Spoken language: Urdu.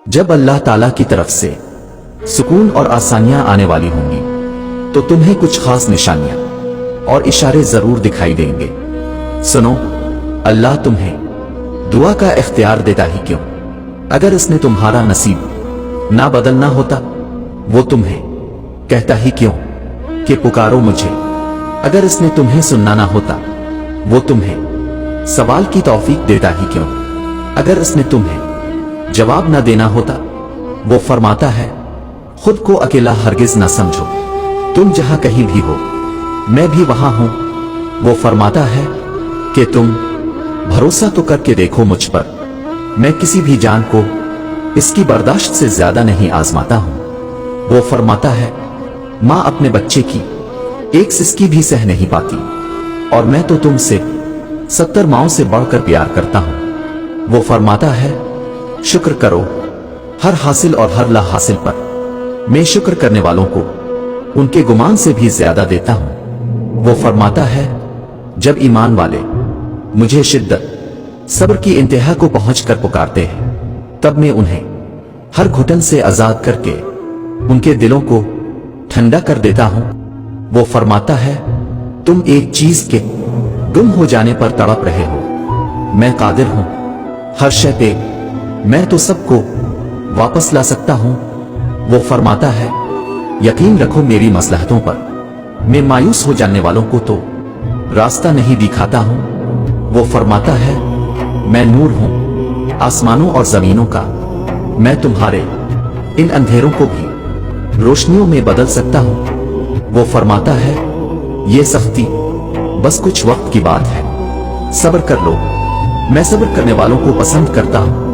جب اللہ تعالیٰ کی طرف سے سکون اور آسانیاں آنے والی ہوں گی تو تمہیں کچھ خاص نشانیاں اور اشارے ضرور دکھائی دیں گے۔ سنو، اللہ تمہیں دعا کا اختیار دیتا ہی کیوں؟ اگر اس نے تمہارا نصیب نہ بدلنا ہوتا وہ تمہیں کہتا ہی کیوں کہ پکارو مجھے؟ اگر اس نے تمہیں سننا نہ ہوتا وہ تمہیں سوال کی توفیق دیتا ہی کیوں؟ اگر اس نے تمہیں جواب نہ دینا ہوتا وہ فرماتا ہے خود کو اکیلا ہرگز نہ سمجھو، تم جہاں کہیں بھی ہو میں بھی وہاں ہوں۔ وہ فرماتا ہے کہ تم بھروسہ تو کر کے دیکھو مجھ پر، میں کسی بھی جان کو اس کی برداشت سے زیادہ نہیں آزماتا ہوں۔ وہ فرماتا ہے ماں اپنے بچے کی ایک سسکی بھی سہ نہیں پاتی اور میں تو تم سے 70 ماؤں سے بڑھ کر پیار کرتا ہوں۔ وہ فرماتا ہے شکر کرو ہر حاصل اور ہر لا حاصل پر، میں شکر کرنے والوں کو ان کے گمان سے بھی زیادہ دیتا ہوں۔ وہ فرماتا ہے جب ایمان والے مجھے شدت صبر کی انتہا کو پہنچ کر پکارتے ہیں تب میں انہیں ہر گھٹن سے آزاد کر کے ان کے دلوں کو ٹھنڈا کر دیتا ہوں۔ وہ فرماتا ہے تم ایک چیز کے گم ہو جانے پر تڑپ رہے ہو، میں قادر ہوں ہر شے پہ، میں تو سب کو واپس لا سکتا ہوں۔ وہ فرماتا ہے یقین رکھو میری مصلحتوں پر، میں مایوس ہو جانے والوں کو تو راستہ نہیں دکھاتا ہوں۔ وہ فرماتا ہے میں نور ہوں آسمانوں اور زمینوں کا، میں تمہارے ان اندھیروں کو بھی روشنیوں میں بدل سکتا ہوں۔ وہ فرماتا ہے یہ سختی بس کچھ وقت کی بات ہے، صبر کر لو، میں صبر کرنے والوں کو پسند کرتا ہوں۔